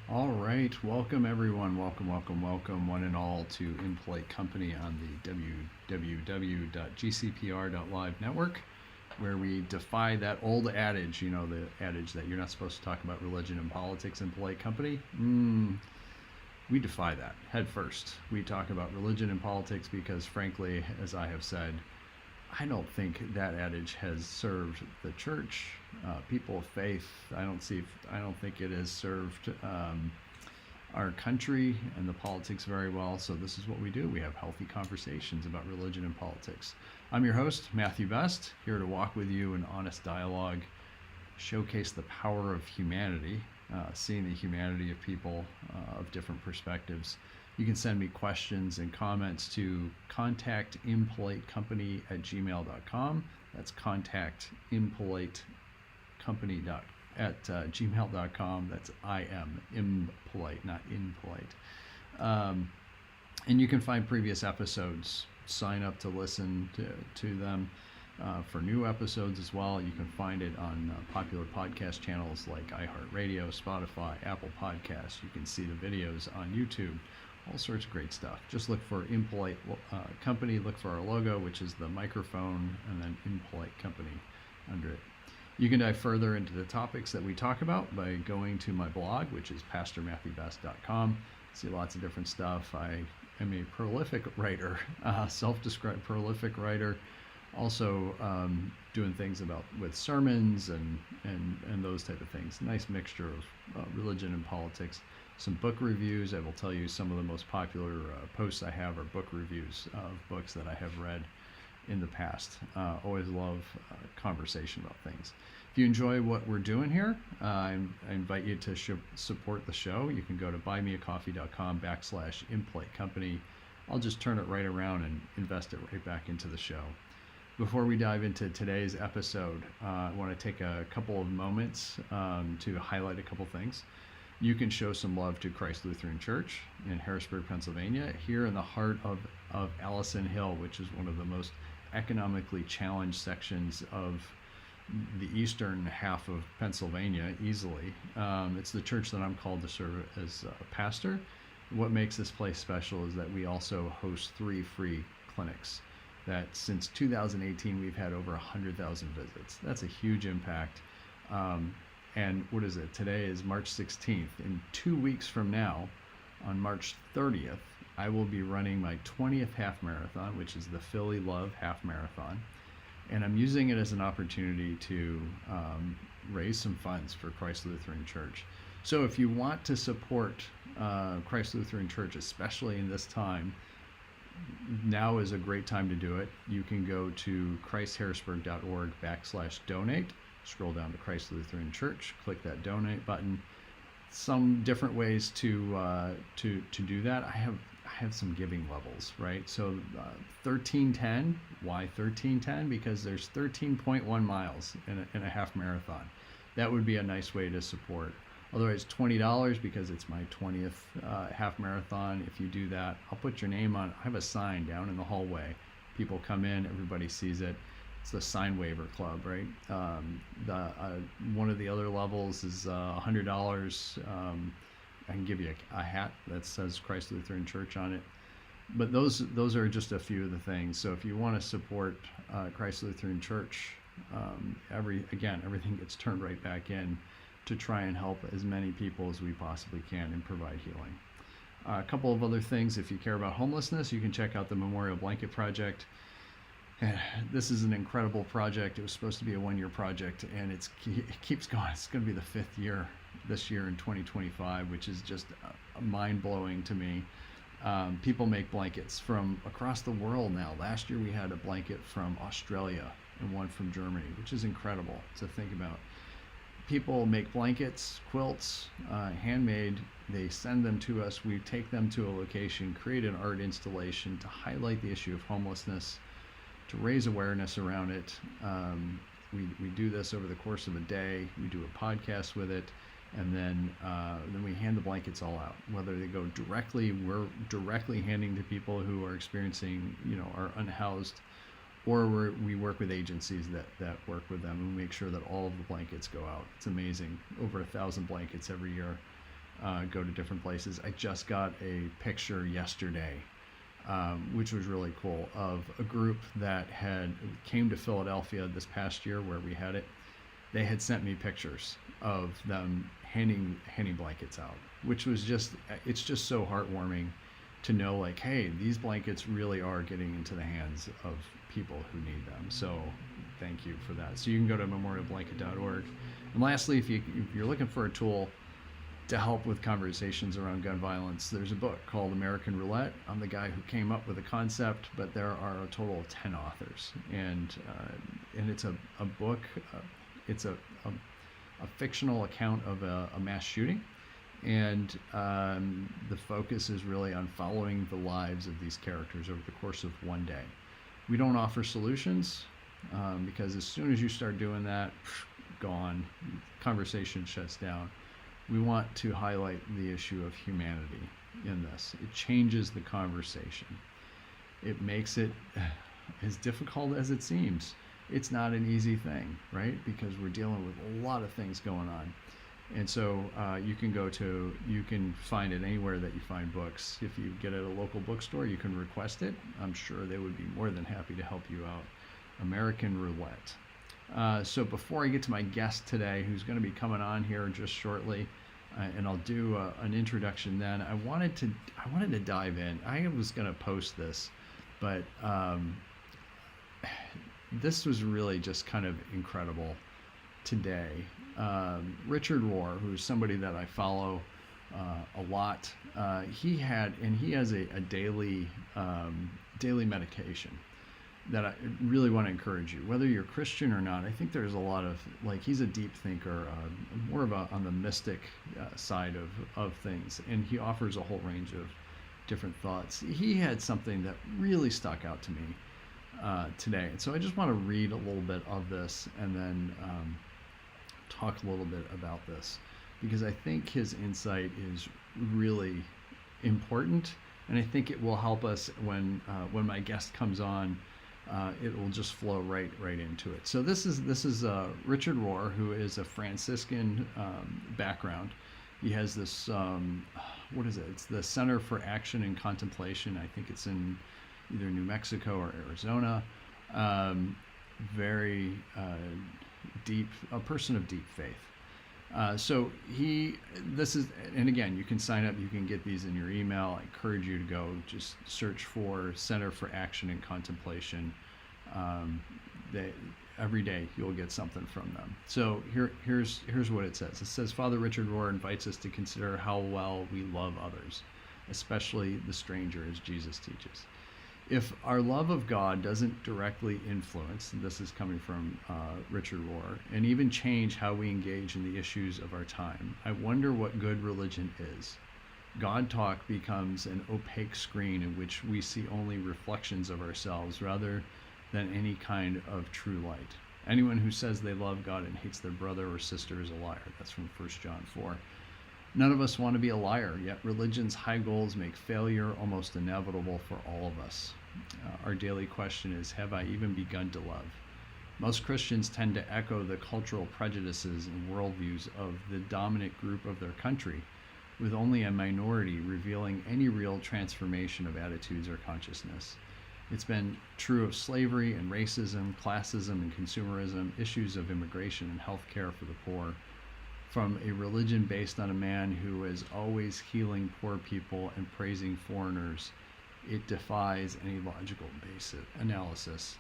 All right, welcome everyone. Welcome, one and all to Impolite Company on the www.gcpr.live network, where we defy that old adage, the adage that you're not supposed to talk about religion and politics in polite company. We defy that head first. We talk about religion and politics because, frankly, as I have said, I don't think that adage has served the church, people of faith. I don't think it has served our country and the politics very well. So this is what we do. We have healthy conversations about religion and politics. I'm your host, Matthew Best, here to walk with you in honest dialogue, showcase the power of humanity, seeing the humanity of people of different perspectives. You can send me questions and comments to contactimpolitecompany@gmail.com. That's contactimpolitecompany@gmail.com. That's I am impolite, not impolite. And you can find previous episodes. Sign up to listen to them for new episodes as well. You can find it on popular podcast channels like iHeartRadio, Spotify, Apple Podcasts. You can see the videos on YouTube. All sorts of great stuff. Just look for Impolite Company. Look for our logo, which is the microphone, and then Impolite Company under it. You can dive further into the topics that we talk about by going to my blog, which is pastormatthewbest.com. See lots of different stuff. I am a prolific writer, self-described prolific writer. Also doing things with sermons and those type of things. Nice mixture of religion and politics. Some book reviews. I will tell you some of the most popular posts I have are book reviews of books that I have read in the past. Always love conversation about things. If you enjoy what we're doing here, I invite you to support the show. You can go to buymeacoffee.com/impolite company. I'll just turn it right around and invest it right back into the show. Before we dive into today's episode, I want to take a couple of moments to highlight a couple things. You can show some love to Christ Lutheran Church in Harrisburg, Pennsylvania, here in the heart of Allison Hill, which is one of the most economically challenged sections of the eastern half of Pennsylvania, easily. It's the church that I'm called to serve as a pastor. What makes this place special is that we also host 3 free clinics. That since 2018, we've had over 100,000 visits. That's a huge impact. And what is it? Today is March 16th. In 2 weeks from now, on March 30th, I will be running my 20th half marathon, which is the Philly Love Half Marathon. And I'm using it as an opportunity to raise some funds for Christ Lutheran Church. So if you want to support Christ Lutheran Church, especially in this time, now is a great time to do it. You can go to christharrisburg.org/donate. Scroll down to Christ Lutheran Church, click that donate button. Some different ways to do that. I have some giving levels, right? So 1310. Why 1310? Because there's 13.1 miles in a half marathon. That would be a nice way to support. Otherwise, $20 because it's my 20th half marathon. If you do that, I'll put your name on. I have a sign down in the hallway. People come in, everybody sees it. It's the Sign Waiver Club, right? One of the other levels is $100. I can give you a hat that says Christ Lutheran Church on it. But those are just a few of the things. So if you want to support Christ Lutheran Church, everything gets turned right back in to try and help as many people as we possibly can and provide healing. A couple of other things. If you care about homelessness, you can check out the Memorial Blanket Project. This is an incredible project. It was supposed to be a 1-year project, and it keeps going. It's going to be the 5th year this year in 2025, which is just mind-blowing to me. People make blankets from across the world now. Last year we had a blanket from Australia and one from Germany, which is incredible to think about. People make blankets, quilts, handmade. They send them to us. We take them to a location, create an art installation to highlight the issue of homelessness, to raise awareness around it. We do this over the course of a day. We do a podcast with it, and then we hand the blankets all out. Whether they go directly, we're directly handing to people who are experiencing, are unhoused, or we work with agencies that work with them and make sure that all of the blankets go out. It's amazing. Over 1,000 blankets every year. go to different places. I just got a picture yesterday, which was really cool, of a group that came to Philadelphia this past year where we had it. They had sent me pictures of them handing blankets out, which was it's just so heartwarming to know, like, hey, these blankets really are getting into the hands of people who need them. So thank you for that. So you can go to memorialblanket.org. And lastly, if you're looking for a tool to help with conversations around gun violence, there's a book called American Roulette. I'm the guy who came up with the concept, but there are a total of 10 authors, and it's a book. It's a fictional account of a mass shooting, and the focus is really on following the lives of these characters over the course of one day. We don't offer solutions, because as soon as you start doing that, gone, conversation shuts down. We want to highlight the issue of humanity in this. It changes the conversation. It makes it as difficult as it seems. It's not an easy thing, right? Because we're dealing with a lot of things going on. And so you can find it anywhere that you find books. If you get it at a local bookstore, you can request it. I'm sure they would be more than happy to help you out. American Roulette. So before I get to my guest today, who's going to be coming on here just shortly, and I'll do an introduction then, I wanted to dive in. I was going to post this, but this was really just kind of incredible today. Richard Rohr, who's somebody that I follow a lot, he has a daily meditation that I really want to encourage you, whether you're Christian or not. I think there's a lot of, like, he's a deep thinker, more of on the mystic side of things, and he offers a whole range of different thoughts. He had something that really stuck out to me today, and so I just want to read a little bit of this and then talk a little bit about this, because I think his insight is really important, and I think it will help us when my guest comes on. It will just flow right into it. So this is Richard Rohr, who is a Franciscan background. He has this what is it? It's the Center for Action and Contemplation. I think it's in either New Mexico or Arizona. Very deep, a person of deep faith. So and again, you can sign up, you can get these in your email. I encourage you to go just search for Center for Action and Contemplation. Every day you'll get something from them. So here's what it says. It says, Father Richard Rohr invites us to consider how well we love others, especially the stranger, as Jesus teaches. If our love of God doesn't directly influence, and this is coming from Richard Rohr, and even change how we engage in the issues of our time, I wonder what good religion is. God talk becomes an opaque screen in which we see only reflections of ourselves rather than any kind of true light. Anyone who says they love God and hates their brother or sister is a liar. That's from 1 John 4. None of us want to be a liar, yet religion's high goals make failure almost inevitable for all of us. Our daily question is, have I even begun to love? Most Christians tend to echo the cultural prejudices and worldviews of the dominant group of their country, with only a minority revealing any real transformation of attitudes or consciousness. It's been true of slavery and racism, classism and consumerism, issues of immigration and health care for the poor. From a religion based on a man who is always healing poor people and praising foreigners, it defies any logical analysis.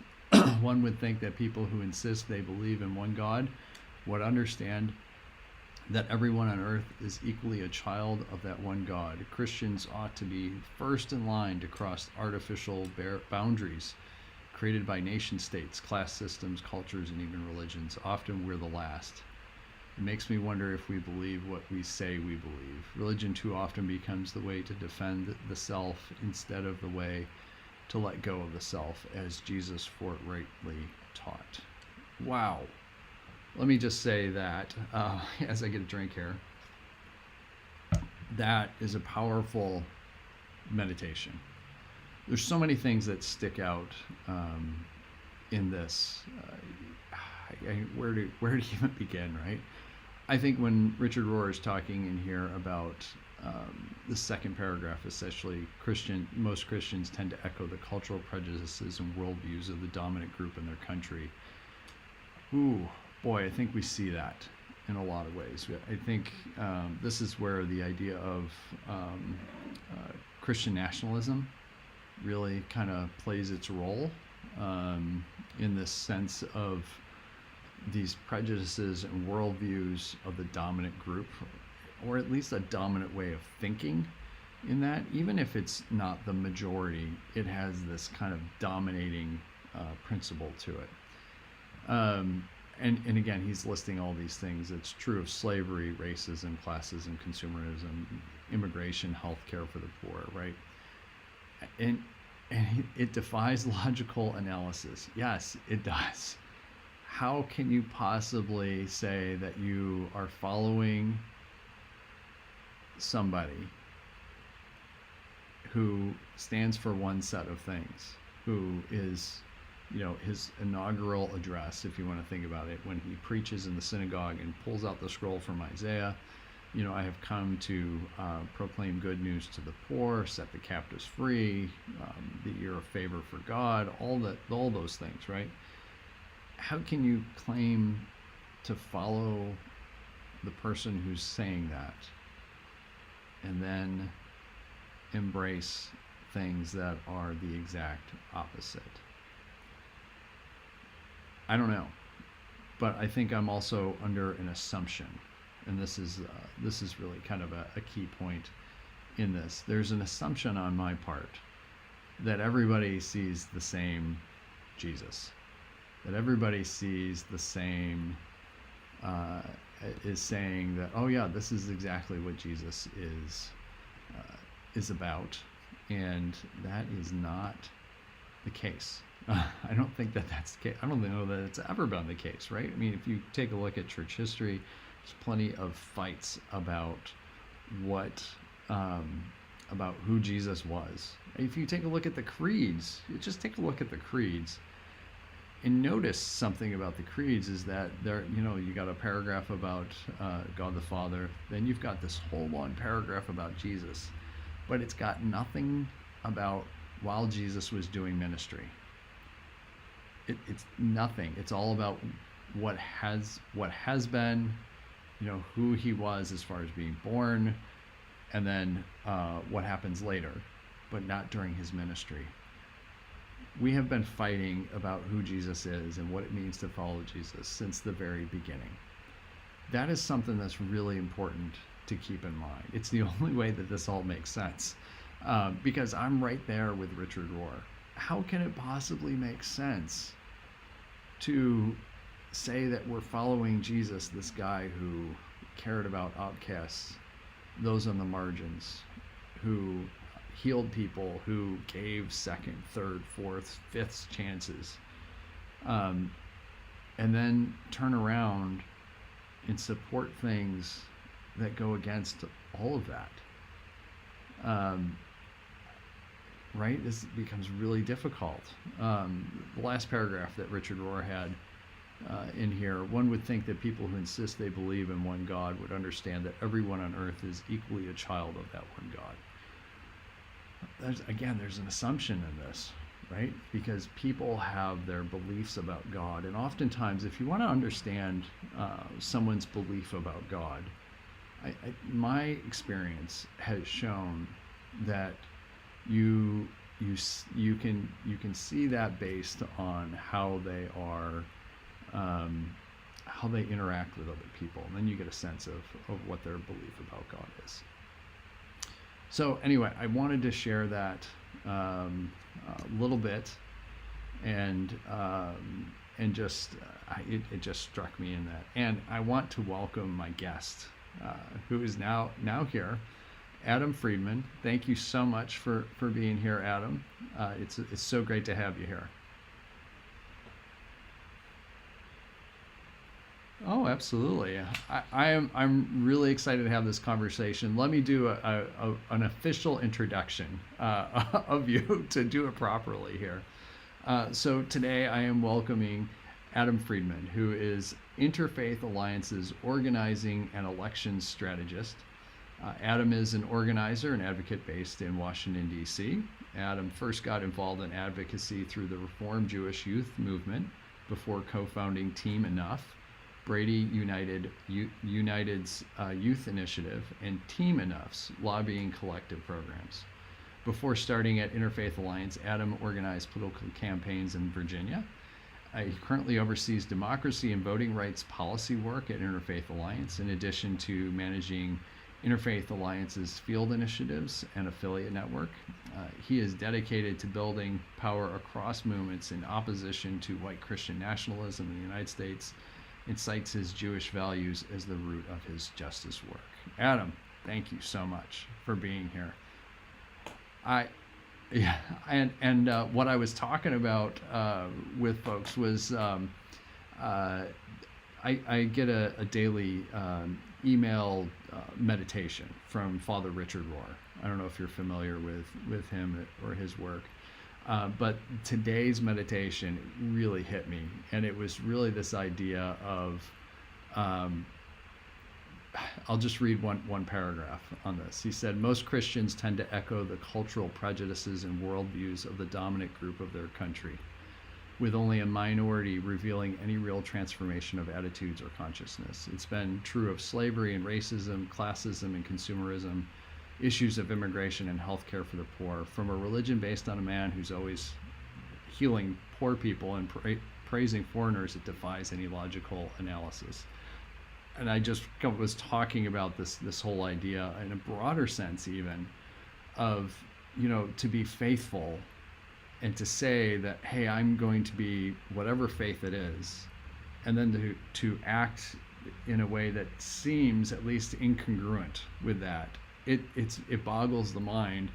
One would think that people who insist they believe in one God would understand that everyone on earth is equally a child of that one God. Christians ought to be first in line to cross artificial boundaries created by nation states, class systems, cultures, and even religions. Often we're the last. It makes me wonder if we believe what we say we believe. Religion too often becomes the way to defend the self instead of the way to let go of the self, as Jesus forthrightly taught. Wow. Let me just say that as I get a drink here, that is a powerful meditation. There's so many things that stick out in this. Where to even begin, right? I think when Richard Rohr is talking in here about the second paragraph, essentially, most Christians tend to echo the cultural prejudices and worldviews of the dominant group in their country. Ooh, boy, I think we see that in a lot of ways. I think this is where the idea of Christian nationalism really kind of plays its role in this sense of these prejudices and worldviews of the dominant group, or at least a dominant way of thinking in that. Even if it's not the majority, it has this kind of dominating principle to it. And again, he's listing all these things. It's true of slavery, racism, classism, consumerism, immigration, healthcare for the poor, right? And it defies logical analysis. Yes, it does. How can you possibly say that you are following somebody who stands for one set of things, who is, his inaugural address, if you want to think about it, when he preaches in the synagogue and pulls out the scroll from Isaiah, I have come to proclaim good news to the poor, set the captives free, the year of favor for God, all those things, right? How can you claim to follow the person who's saying that and then embrace things that are the exact opposite? I don't know, but I think I'm also under an assumption, and this is really kind of a key point in this. There's an assumption on my part that everybody sees the same Jesus, that everybody sees the same, is saying that, oh yeah, this is exactly what Jesus is about, and that is not the case. I don't think that's the case. I don't know that it's ever been the case, right? I mean, if you take a look at church history, there's plenty of fights about about who Jesus was. If you take a look at the creeds, just take a look at the creeds and notice something about the creeds is that there, you got a paragraph about God the Father, then you've got this whole long paragraph about Jesus, but it's got nothing about while Jesus was doing ministry. It's nothing. It's all about what has been, who he was as far as being born, and then what happens later, but not during his ministry. We have been fighting about who Jesus is and what it means to follow Jesus since the very beginning. That is something that's really important to keep in mind. It's the only way that this all makes sense, because I'm right there with Richard Rohr. How can it possibly make sense to say that we're following Jesus, this guy who cared about outcasts, those on the margins, who healed people, who gave second, third, fourth, fifth chances, and then turn around and support things that go against all of that? Right? This becomes really difficult. The last paragraph that Richard Rohr had in here, one would think that people who insist they believe in one God would understand that everyone on earth is equally a child of that one God. There's an assumption in this, right? Because people have their beliefs about God, and oftentimes, if you want to understand someone's belief about God, my experience has shown that you can see that based on how they are, how they interact with other people, and then you get a sense of what their belief about God is. So anyway, I wanted to share that a little bit, and just it just struck me in that. And I want to welcome my guest, who is now here, Adam Friedman. Thank you so much for being here, Adam. It's so great to have you here. Oh, absolutely. I'm really excited to have this conversation. Let me do an official introduction of you to do it properly here. So today I am welcoming Adam Friedman, who is Interfaith Alliance's organizing and elections strategist. Adam is an organizer and advocate based in Washington, D.C. Adam first got involved in advocacy through the Reformed Jewish Youth Movement before co-founding Team Enough, Brady United's Youth Initiative, and Team Enough's lobbying collective programs. Before starting at Interfaith Alliance, Adam organized political campaigns in Virginia. He currently oversees democracy and voting rights policy work at Interfaith Alliance, in addition to managing Interfaith Alliance's field initiatives and affiliate network. He is dedicated to building power across movements in opposition to white Christian nationalism in the United States, and cites his Jewish values as the root of his justice work. Adam, thank you so much for being here. What I was talking about with folks was I get a daily email meditation from Father Richard Rohr. I don't know if you're familiar with him or his work, but today's meditation really hit me, and it was really this idea of I'll just read one paragraph on this. He said, most Christians tend to echo the cultural prejudices and worldviews of the dominant group of their country, with only a minority revealing any real transformation of attitudes or consciousness. It's been true of slavery and racism, classism and consumerism, issues of immigration and healthcare for the poor, from a religion based on a man who's always healing poor people and praising foreigners. It defies any logical analysis. And I just was talking about this whole idea in a broader sense, even of, to be faithful and to say that, hey, I'm going to be whatever faith it is, and then to act in a way that seems at least incongruent with that. It boggles the mind.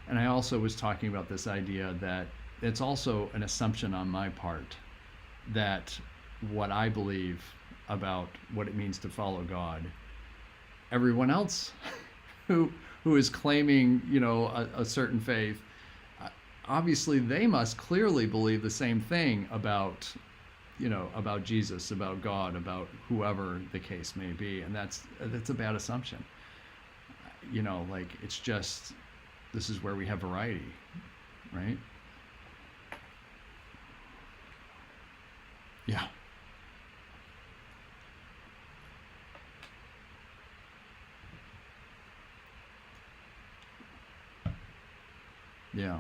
And I also was talking about this idea that it's also an assumption on my part that what I believe about what it means to follow God, everyone else who is claiming, a certain faith, obviously they must clearly believe the same thing about Jesus, about God, about whoever the case may be. And that's a bad assumption. It's just, this is where we have variety, right? Yeah. Yeah.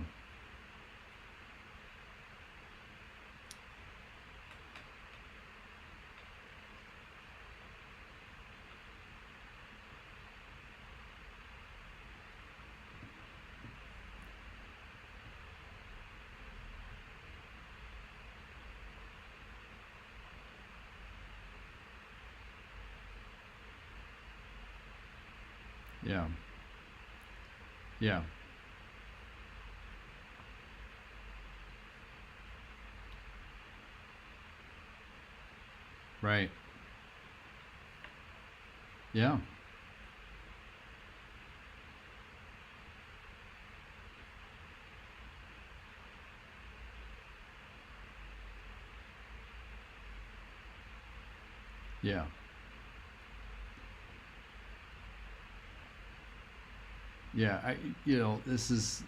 Yeah. Yeah. Right. Yeah. Yeah. Yeah. This is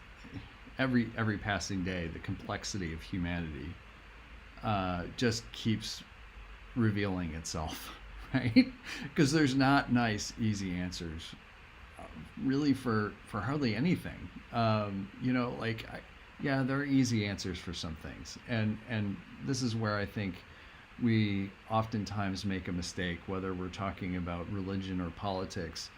every passing day, the complexity of humanity just keeps revealing itself, right? Because there's not nice, easy answers, really, for hardly anything. Yeah, there are easy answers for some things, and this is where I think we oftentimes make a mistake, whether we're talking about religion or politics,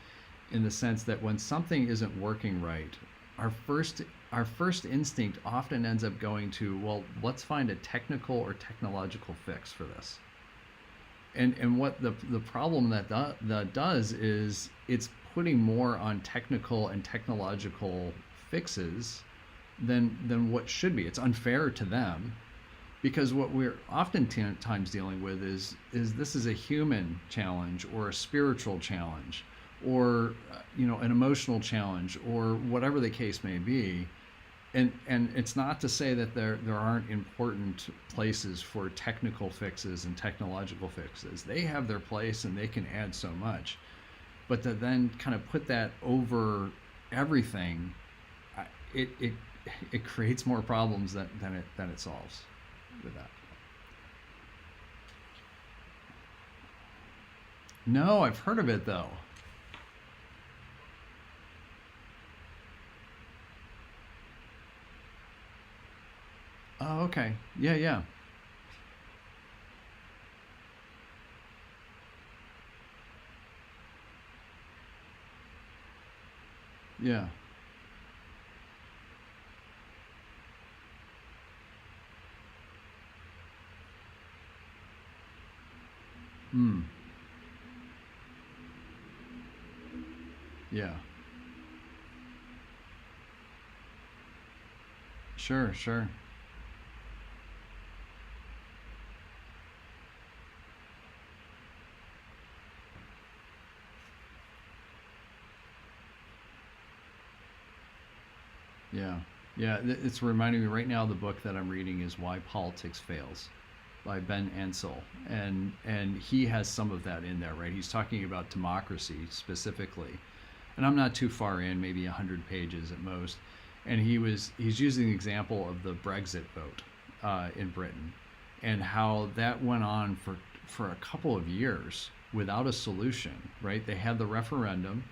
in the sense that when something isn't working right, our first instinct often ends up going to, well, let's find a technical or technological fix for this. And what the problem that does is it's putting more on technical and technological fixes than what should be. It's unfair to them, because what we're oftentimes dealing with is this is a human challenge or a spiritual challenge or an emotional challenge or whatever the case may be. And it's not to say that there aren't important places for technical fixes and technological fixes. They have their place and they can add so much, but to then kind of put that over everything, it it creates more problems than it solves with that. No, I've heard of it though. Oh, okay. Yeah, yeah, yeah. Hmm. Yeah. Sure, sure. Yeah. Yeah, it's reminding me right now the book that I'm reading is Why Politics Fails by Ben Ansel. And he has some of that in there, right? He's talking about democracy specifically. And I'm not too far in, maybe 100 pages at most. And he's using the example of the Brexit vote in Britain and how that went on for a couple of years without a solution, right? They had the referendum,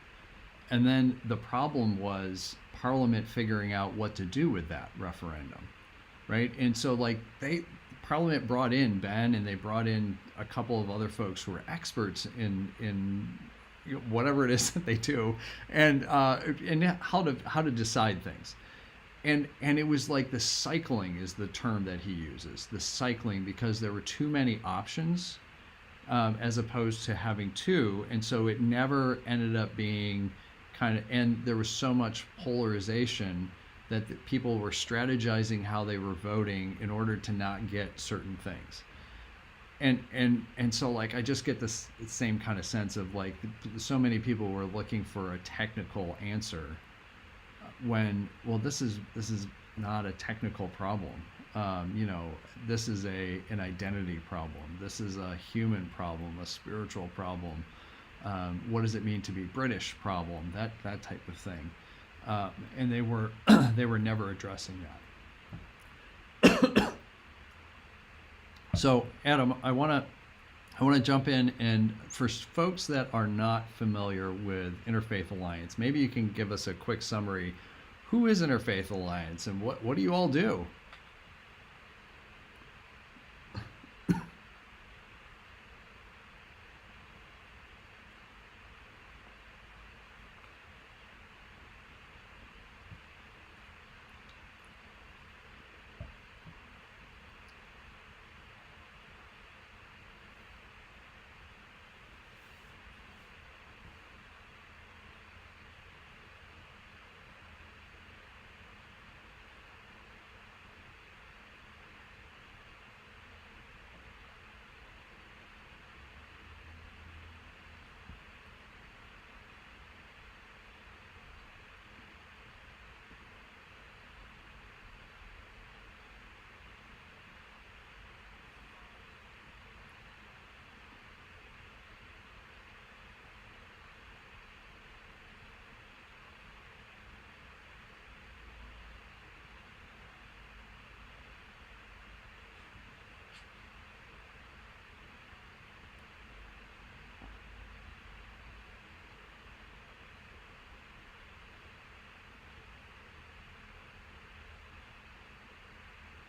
and then the problem was Parliament figuring out what to do with that referendum, right? And so like Parliament brought in Ben and they brought in a couple of other folks who were experts in whatever it is that they do, and how to decide things. And it was like the cycling is the term that he uses, the cycling, because there were too many options as opposed to having two, and so it never ended up being kind of, and there was so much polarization that people were strategizing how they were voting in order to not get certain things. And so like I just get this same kind of sense of like so many people were looking for a technical answer when, well, this is not a technical problem. You know, this is a an identity problem. This is a human problem, a spiritual problem. What does it mean to be British problem? That type of thing. And they were they were never addressing that. So Adam, I want to jump in, and for folks that are not familiar with Interfaith Alliance, maybe you can give us a quick summary. Who is Interfaith Alliance, and what do you all do?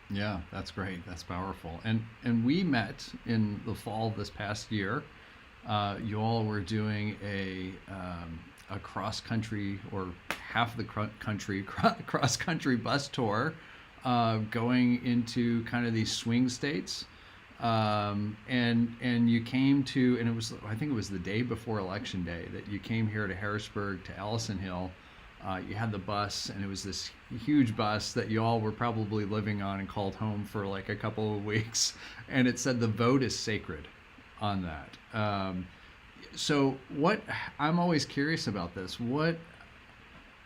Yeah, that's great. That's powerful. And we met in the fall of this past year. You all were doing a cross country, or half the country cross country bus tour, going into kind of these swing states. And you came to, and it was, I think it was the day before election day that you came here to Harrisburg to Allison Hill. You had the bus, and it was this huge bus that you all were probably living on and called home for like a couple of weeks. And it said the vote is sacred on that. So what, I'm always curious about this.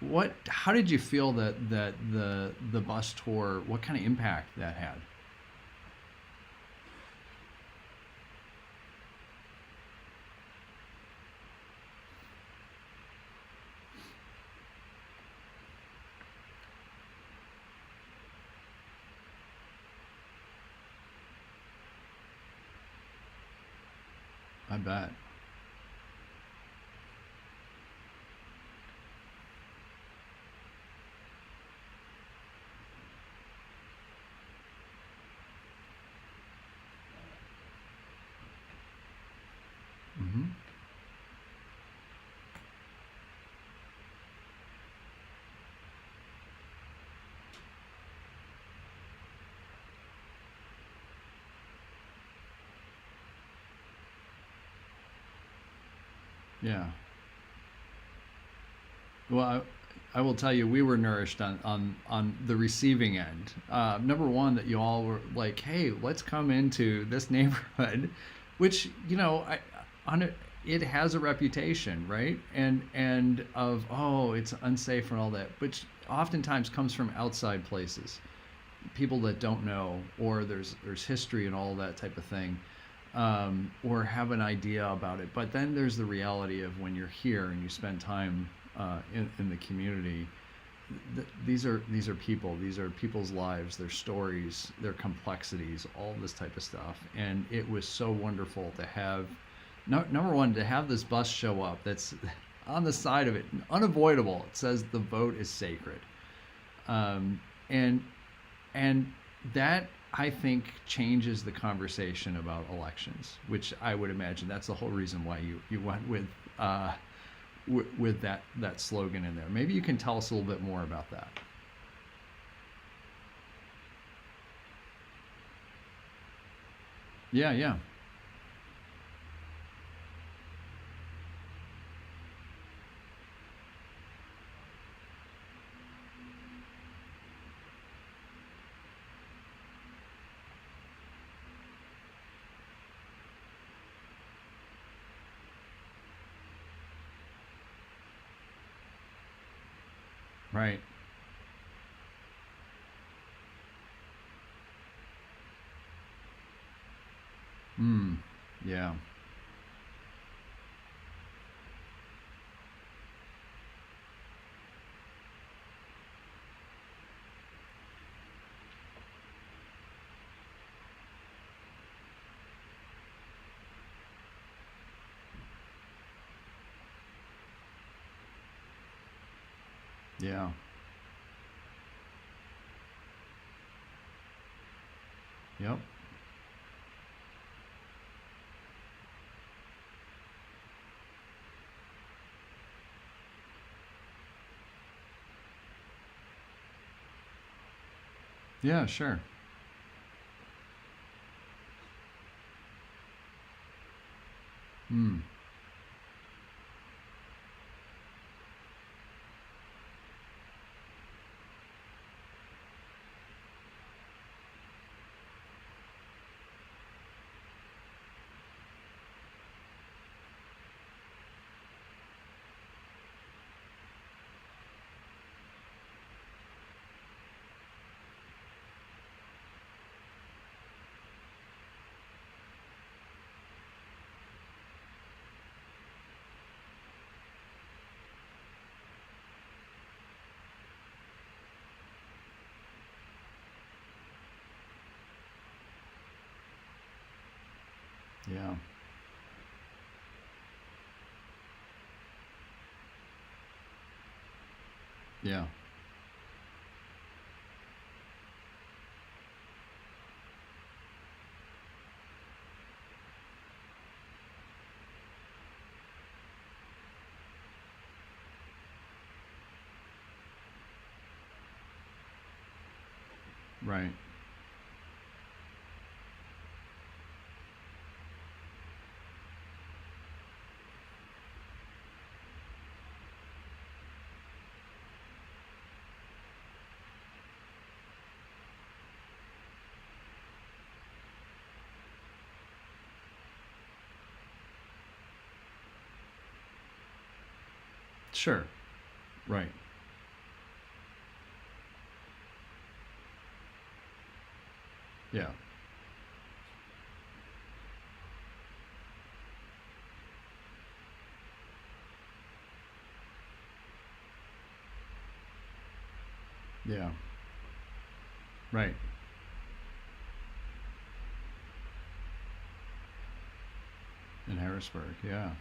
what how did you feel that the bus tour, what kind of impact that had? I bet. Hmm. Yeah. Well, I will tell you, we were nourished on the receiving end. Number one, that you all were like, "Hey, let's come into this neighborhood," which on it, it has a reputation, right? And of, oh, it's unsafe and all that, which oftentimes comes from outside places, people that don't know, or there's history and all that type of thing, or have an idea about it. But then there's the reality of when you're here and you spend time in the community. These are people. These are people's lives, their stories, their complexities, all this type of stuff. And it was so wonderful to have, number one, to have this bus show up. That's on the side of it, unavoidable. It says the vote is sacred, um, and and that, I think, changes the conversation about elections, which I would imagine that's the whole reason why you went with that slogan in there. Maybe you can tell us a little bit more about that. Yeah, yeah. Right. Mm. Yeah. Yeah. Yep. Yeah, sure. Mm. Yeah. Yeah. Right. Sure. Right. Yeah. Yeah. Right. In Harrisburg. Yeah.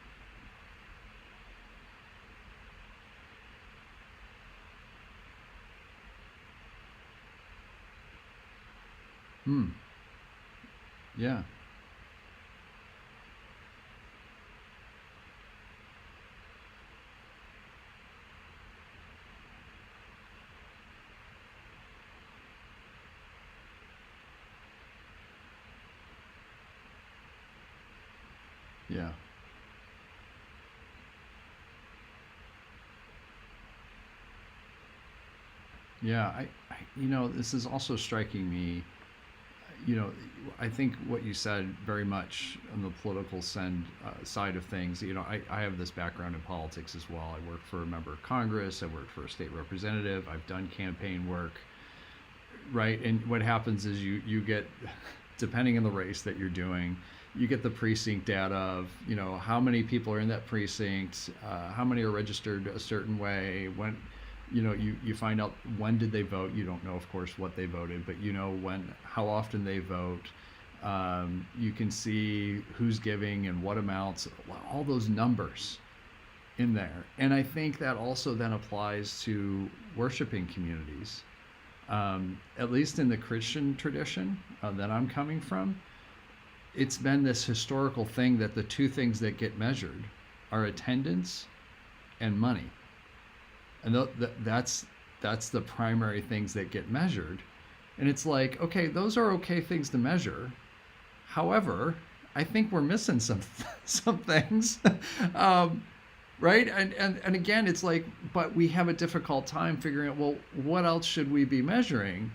Hmm. Yeah. Yeah. Yeah. This is also striking me. you know, I think what you said very much on the political side of things. I have this background in politics as well. I worked for a member of Congress. I worked for a state representative. I've done campaign work, right? And what happens is you get, depending on the race that you're doing, you get the precinct data of how many people are in that precinct, how many are registered a certain way, when you find out when did they vote. You don't know, of course, what they voted, but how often they vote. You can see who's giving and what amounts, all those numbers in there. And I think that also then applies to worshiping communities, at least in the Christian tradition that I'm coming from. It's been this historical thing that the two things that get measured are attendance and money, and that's the primary things that get measured. And it's like, okay, those are okay things to measure. However, I think we're missing some things. um, right? And again, it's like, but we have a difficult time figuring out, well, what else should we be measuring?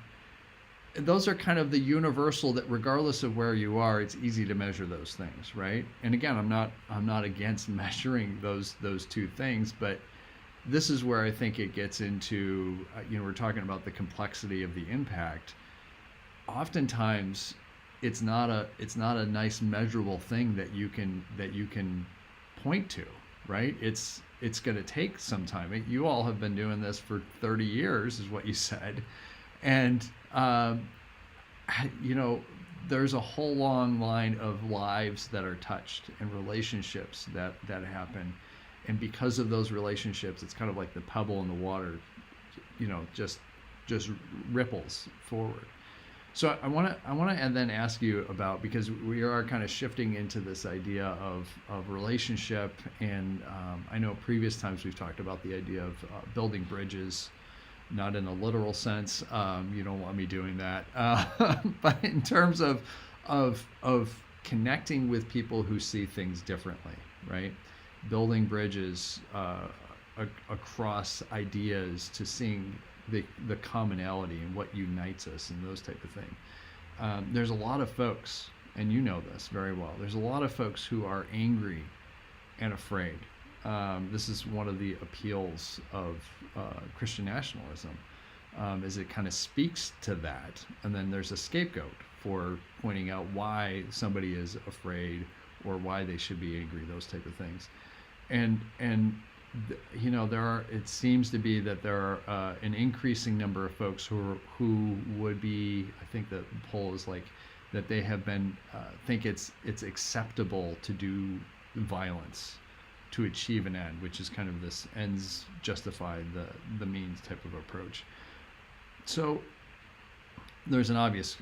Those are kind of the universal, that regardless of where you are, it's easy to measure those things, right? And again, I'm not against measuring those two things, but this is where I think it gets into, we're talking about the complexity of the impact. Oftentimes, it's not a nice measurable thing that you can point to, right? It's going to take some time. You all have been doing this for 30 years, is what you said, and you know, there's a whole long line of lives that are touched and relationships that happen, and because of those relationships, it's kind of like the pebble in the water, just ripples forward. So I want to and then ask you about, because we are kind of shifting into this idea of relationship, and I know previous times we've talked about the idea of building bridges, not in a literal sense. You don't want me doing that, but in terms of connecting with people who see things differently, right? Building bridges across ideas to seeing the commonality and what unites us and those type of things. There's a lot of folks, and you know this very well. There's a lot of folks who are angry and afraid. This is one of the appeals of Christian nationalism, is it kind of speaks to that, and then there's a scapegoat for pointing out why somebody is afraid or why they should be angry, those type of things. And it seems to be that there are an increasing number of folks who would be, I think the poll is like that they have been think it's acceptable to do violence to achieve an end, which is kind of this ends justify the means type of approach. So there's an obvious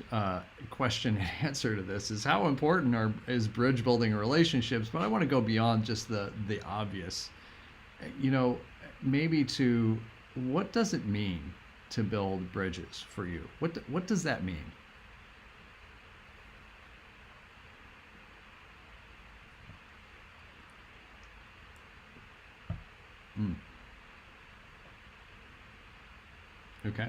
question and answer to this, is how important is bridge building relationships, but I want to go beyond just the obvious. Maybe to, what does it mean to build bridges for you? What does that mean? Mm. Okay.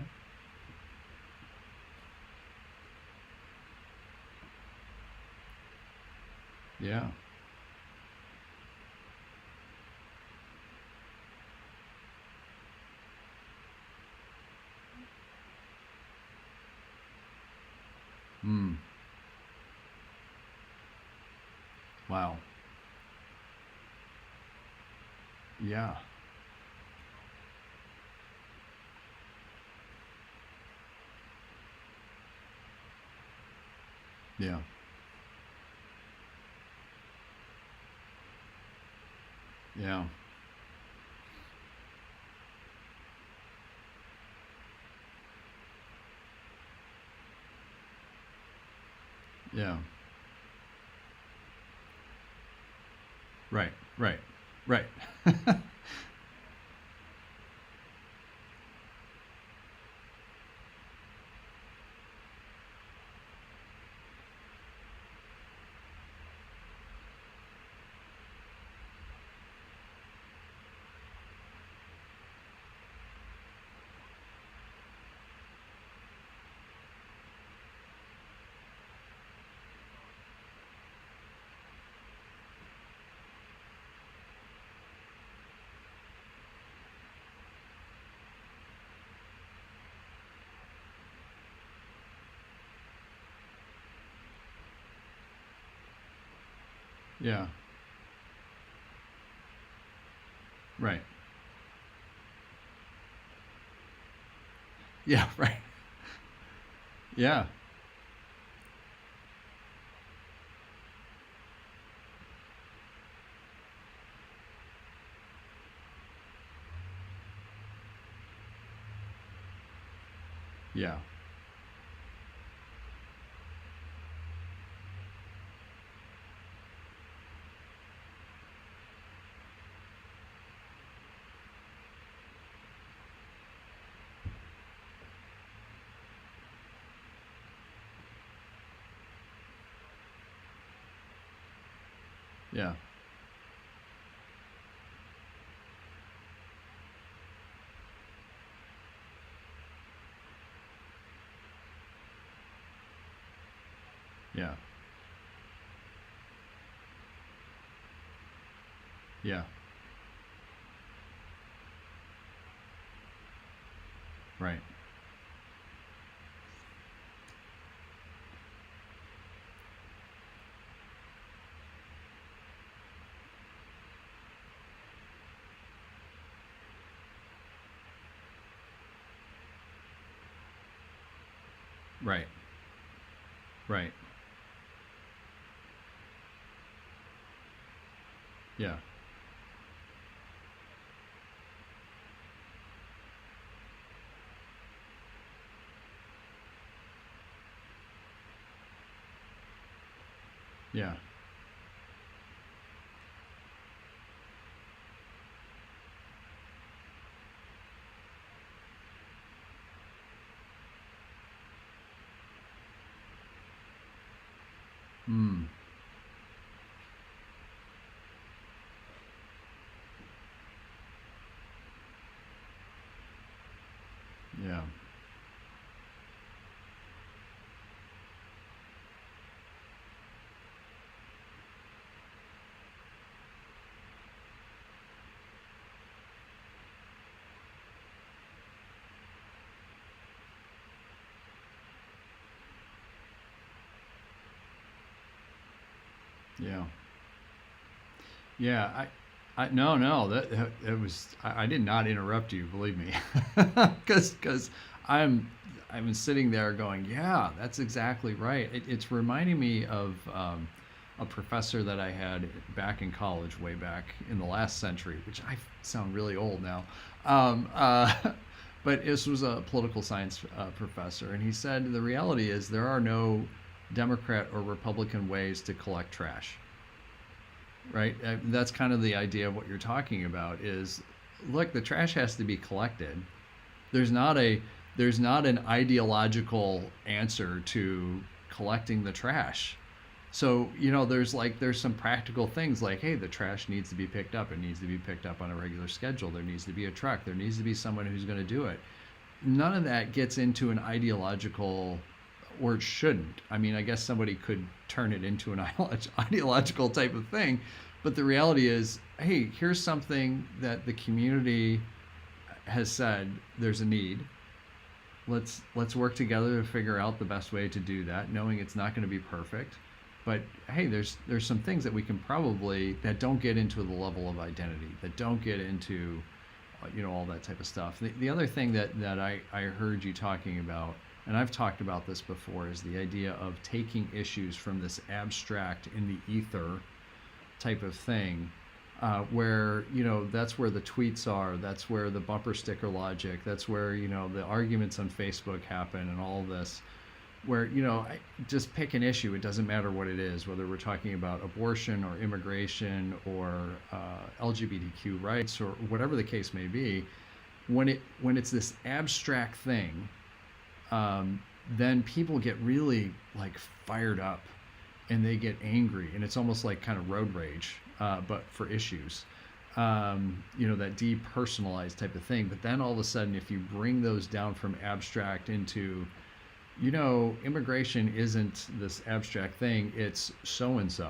Yeah. Mm. Wow. Yeah. Yeah. Yeah. Yeah. Right. Right. Right. Yeah. Right. Yeah. Right. Yeah. Yeah. Yeah. Yeah. Yeah. Right. Right. Right. Yeah. Yeah. Mm. Yeah. Yeah. Yeah. No, no, that was, I did not interrupt you, believe me. Because I'm, I've been sitting there going, yeah, that's exactly right. It's reminding me of a professor that I had back in college, way back in the last century, which I sound really old now. Um, uh, but this was a political science professor, and he said the reality is there are no Democrat or Republican ways to collect trash, right? That's kind of the idea of what you're talking about is, look, the trash has to be collected. There's not a there's not an ideological answer to collecting the trash. So, there's some practical things like, hey, the trash needs to be picked up. It needs to be picked up on a regular schedule. There needs to be a truck. There needs to be someone who's going to do it. None of that gets into an ideological, or it shouldn't. I mean, I guess somebody could turn it into an ideological type of thing, but the reality is, hey, here's something that the community has said there's a need. let's work together to figure out the best way to do that, knowing it's not going to be perfect. But hey, there's some things that we can probably, that don't get into the level of identity, that don't get into all that type of stuff. The other thing that I heard you talking about, and I've talked about this before, is the idea of taking issues from this abstract in the ether type of thing, where that's where the tweets are, that's where the bumper sticker logic, that's where the arguments on Facebook happen, and all this, where I just pick an issue. It doesn't matter what it is, whether we're talking about abortion or immigration or LGBTQ rights or whatever the case may be. When it's this abstract thing, then people get really like fired up, and they get angry, and it's almost like kind of road rage, but for issues, that depersonalized type of thing. But then all of a sudden, if you bring those down from abstract into, immigration isn't this abstract thing, it's so and so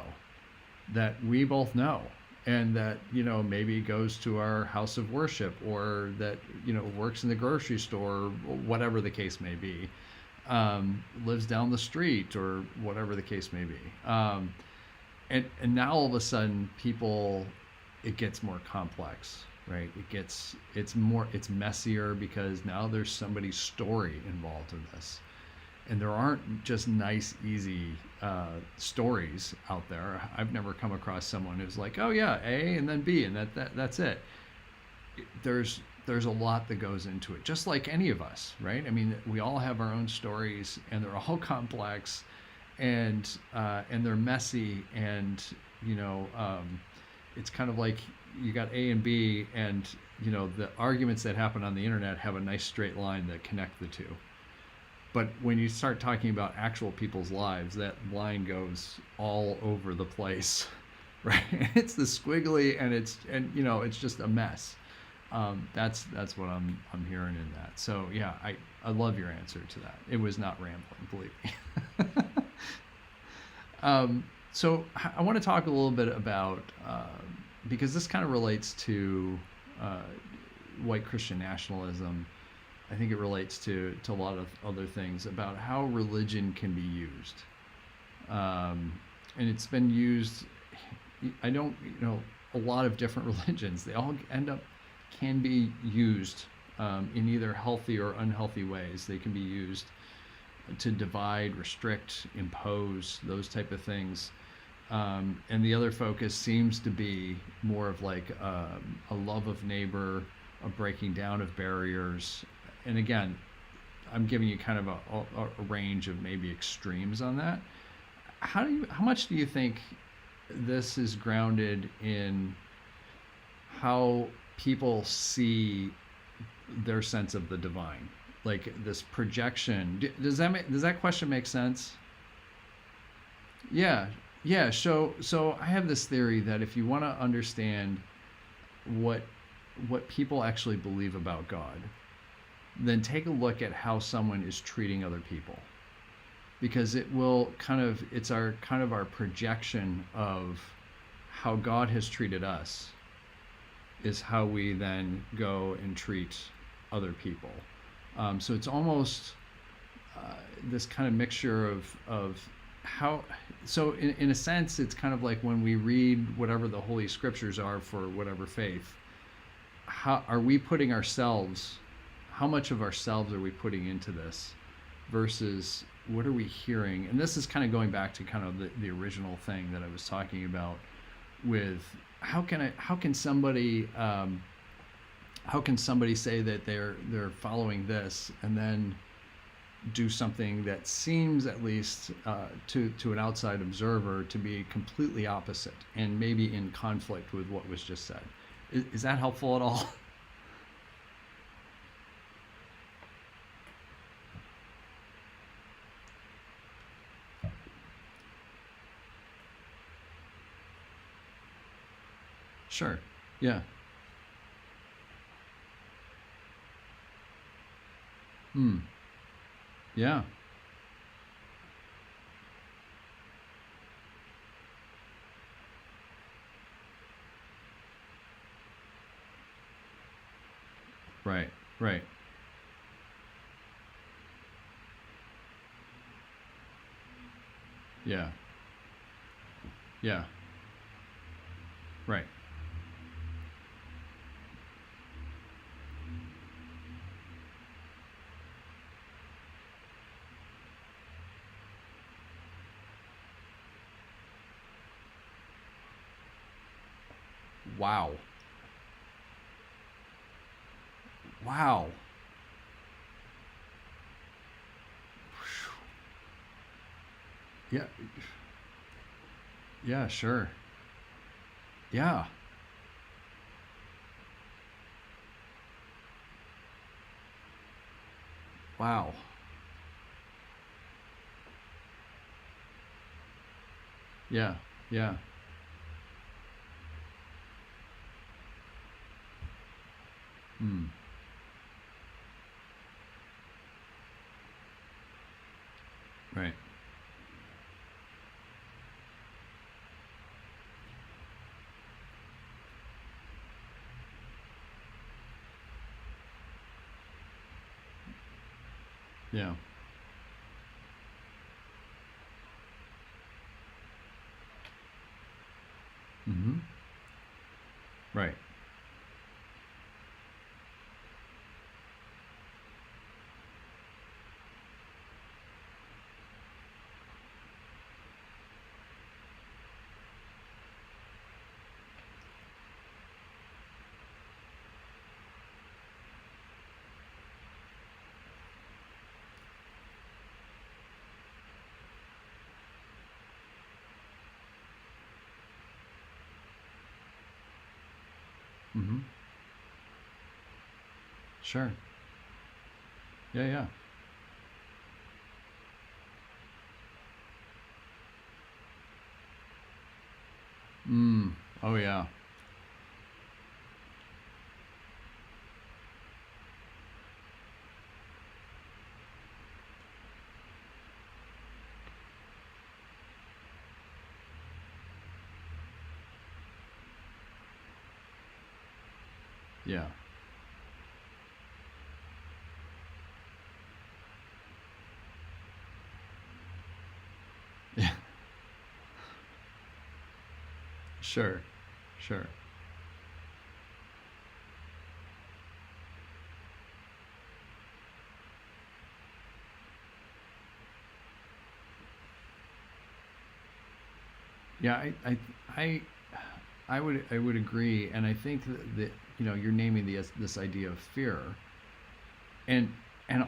that we both know, and that maybe goes to our house of worship, or that works in the grocery store, whatever the case may be, lives down the street, or whatever the case may be, and now all of a sudden it gets more complex, right? It's messier, because now there's somebody's story involved in this. And there aren't just nice, easy stories out there. I've never come across someone who's like, oh yeah, A and then B, and that's it. There's a lot that goes into it, just like any of us, right? I mean, we all have our own stories, and they're all complex, and they're messy, and it's kind of like you got A and B, and the arguments that happen on the internet have a nice straight line that connect the two. But when you start talking about actual people's lives, that line goes all over the place, right? It's the squiggly, and it's just a mess. That's what I'm hearing in that. So yeah, I love your answer to that. It was not rambling, believe me. So I want to talk a little bit about, because this kind of relates to white Christian nationalism. I think it relates to a lot of other things about how religion can be used. And it's been used, a lot of different religions, they all can be used in either healthy or unhealthy ways. They can be used to divide, restrict, impose, those type of things. And the other focus seems to be more of like a love of neighbor, a breaking down of barriers. And again, I'm giving you kind of a range of maybe extremes on that. How much do you think this is grounded in how people see their sense of the divine, like this projection? Does that question make sense? Yeah. So I have this theory that if you want to understand what people actually believe about God, then take a look at how someone is treating other people, because it will it's our projection of how God has treated us, is how we then go and treat other people. So it's almost this kind of mixture of how. So in a sense, it's kind of like when we read whatever the Holy Scriptures are for whatever faith. How are we putting ourselves? How much of ourselves are we putting into this, versus what are we hearing? And this is kind of going back to kind of the original thing that I was talking about with how can somebody say that they're following this, and then do something that seems, at least to an outside observer, to be completely opposite and maybe in conflict with what was just said. Is that helpful at all? Sure. Yeah. Hmm. Yeah. Right. Right. Yeah. Yeah. Right. Wow. Wow. Yeah. Yeah, sure. Yeah. Wow. Yeah. Yeah. Hmm. Right. Yeah. Mm-hmm. Right. Mm-hmm. Sure. Yeah. Yeah. Mm. Oh yeah. Yeah. Yeah. Sure. Sure. Yeah. I I would agree, and I think that you're naming this idea of fear, and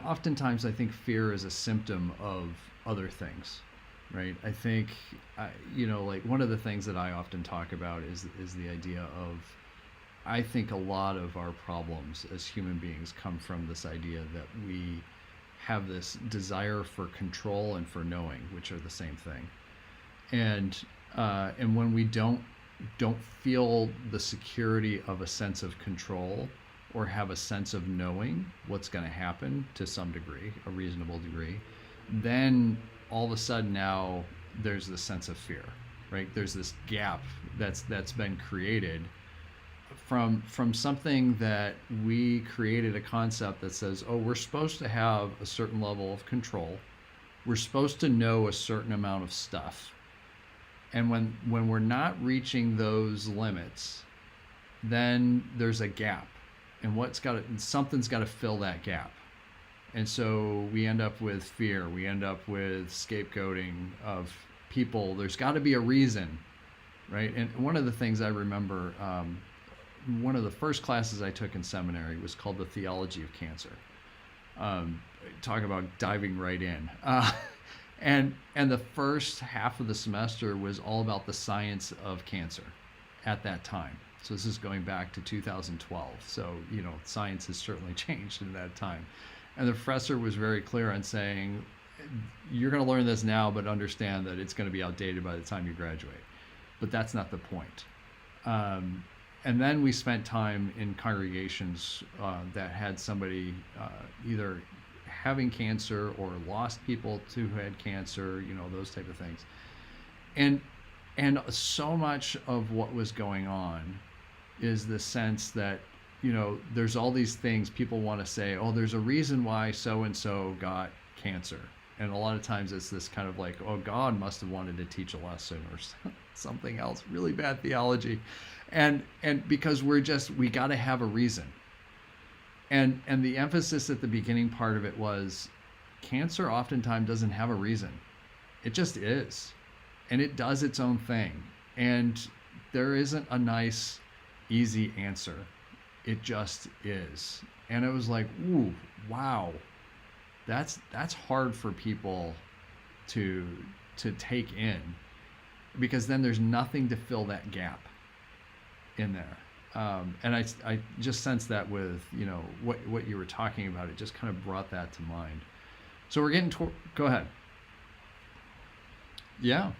oftentimes I think fear is a symptom of other things, right? I think like one of the things that I often talk about is the idea of, I think a lot of our problems as human beings come from this idea that we have this desire for control and for knowing, which are the same thing. And when we don't feel the security of a sense of control, or have a sense of knowing what's going to happen to some degree, a reasonable degree, then all of a sudden now there's this sense of fear, right? There's this gap that's been created from something that we created, a concept that says, oh, we're supposed to have a certain level of control, we're supposed to know a certain amount of stuff, and when we're not reaching those limits, then there's a gap, and something's got to fill that gap. And so we end up with fear, we end up with scapegoating of people. There's got to be a reason, right? And one of the things I remember, one of the first classes I took in seminary was called the theology of cancer. Talk about diving right in. And the first half of the semester was all about the science of cancer at that time. So this is going back to 2012. So science has certainly changed in that time. And the professor was very clear on saying, you're going to learn this now, but understand that it's going to be outdated by the time you graduate. But that's not the point. And then we spent time in congregations that had somebody either having cancer or lost people who had cancer, those type of things. And so much of what was going on is the sense that there's all these things people want to say, oh, there's a reason why so and so got cancer, And a lot of times it's this kind of like, oh, God must have wanted to teach a lesson or something else, really bad theology. And because we got to have a reason. And the emphasis at the beginning part of it was cancer oftentimes doesn't have a reason. It just is. And it does its own thing. And there isn't a nice, easy answer. It just is. And it was like, ooh, wow. That's hard for people to take in, because then there's nothing to fill that gap in there. And I just sense that with, what you were talking about, it just kind of brought that to mind. So we're getting to, go ahead. Yeah.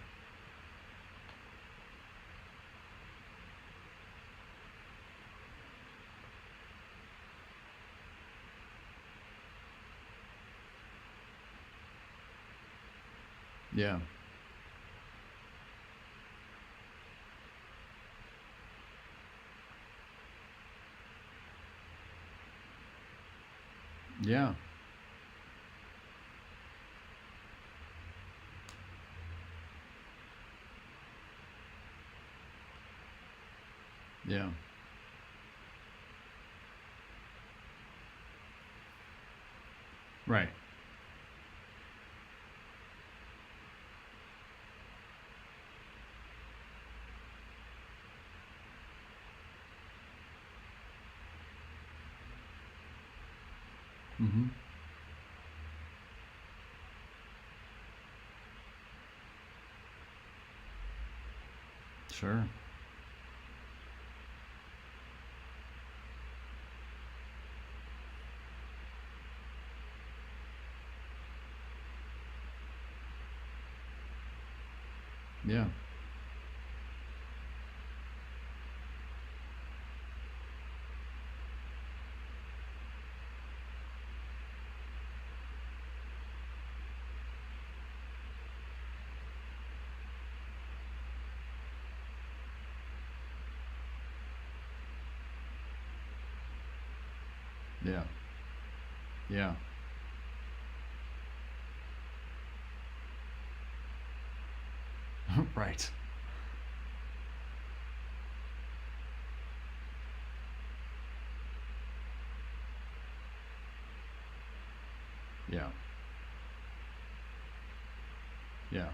Yeah. Yeah. Yeah. Right. Mm-hmm. Sure. Yeah. Yeah. Yeah. Right. Yeah. Yeah.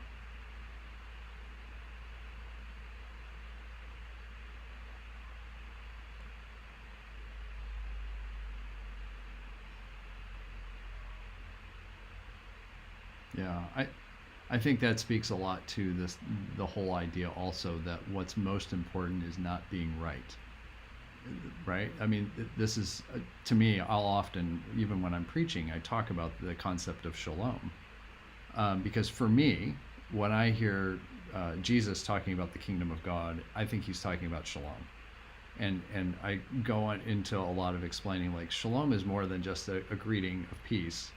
Yeah. I think that speaks a lot to the whole idea also that what's most important is not being right. Right? I mean, this is, to me, I'll often, even when I'm preaching, I talk about the concept of shalom. Because for me, when I hear Jesus talking about the kingdom of God, I think he's talking about shalom. And I go on into a lot of explaining, like, shalom is more than just a greeting of peace.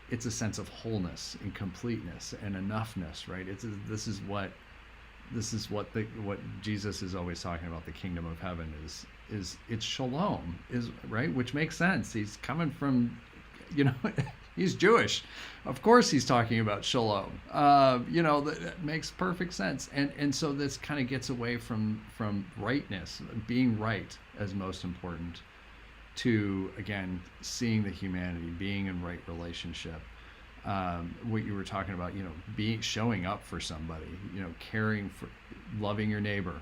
It's a sense of wholeness and completeness and enoughness, right? This is what Jesus is always talking about. The kingdom of heaven is it's shalom, is right, which makes sense. He's coming from, you know, he's Jewish, of course he's talking about shalom. That makes perfect sense. And so this kind of gets away from rightness, being right as most important, to again seeing the humanity, being in right relationship. What you were talking about, being showing up for somebody, caring for, loving your neighbor,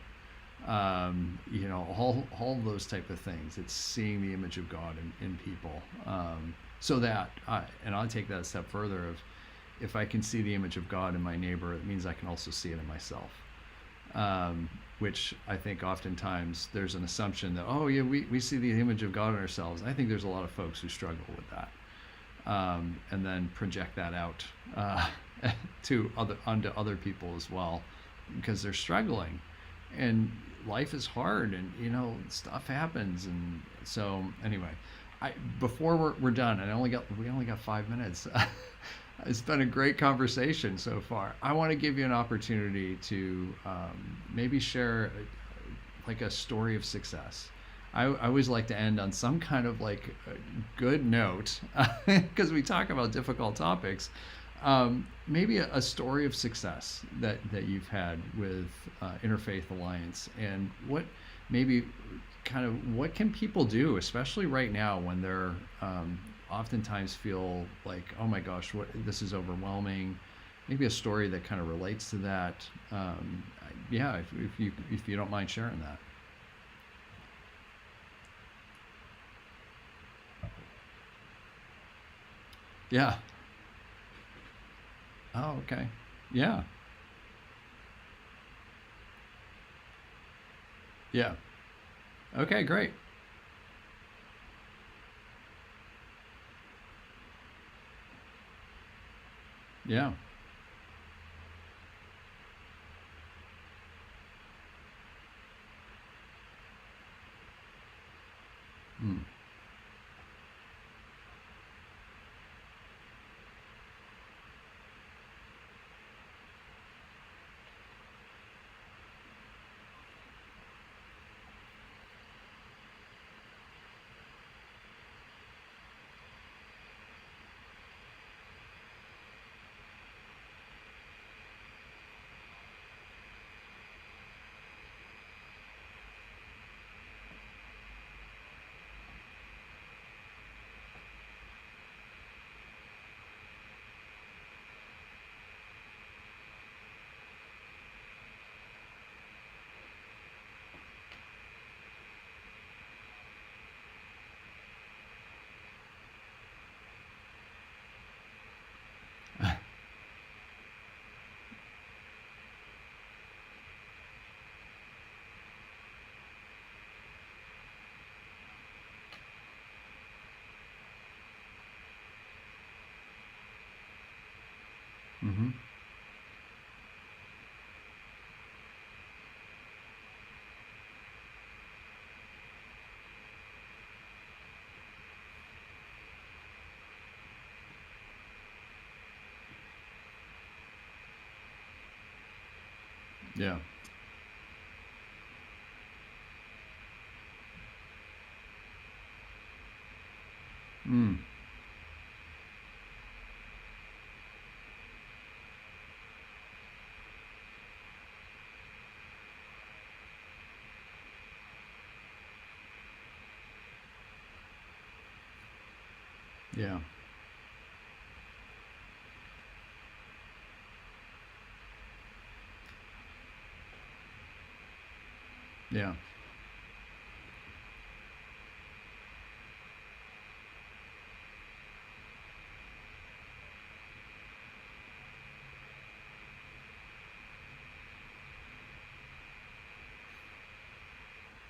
all those type of things. It's seeing the image of God in people, so that and I'll take that a step further. Of if I can see the image of God in my neighbor, it means I can also see it in myself. Which I think oftentimes there's an assumption that, oh yeah, we see the image of God in ourselves. I think there's a lot of folks who struggle with that, and then project that out onto other people as well, because they're struggling, and life is hard, and stuff happens, and so anyway, before we're done, and we only got 5 minutes. It's been a great conversation so far. I want to give you an opportunity to maybe share like a story of success. I always like to end on some kind of like a good note, because we talk about difficult topics. Maybe a story of success that you've had with Interfaith Alliance, and what maybe kind of what can people do, especially right now when they're oftentimes feel like, oh my gosh, what this is overwhelming. Maybe a story that kind of relates to that. Yeah, if you don't mind sharing that. Yeah. Oh, okay. Yeah. Yeah. Okay, great. Yeah. Mm. Mm-hmm. Yeah. Mm. Yeah. Yeah.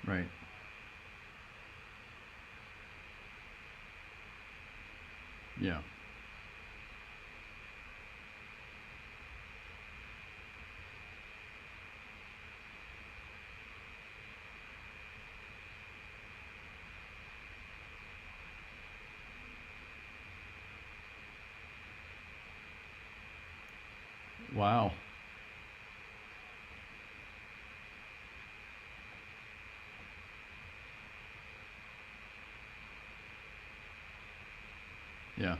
Right. Yeah. Wow. Yeah.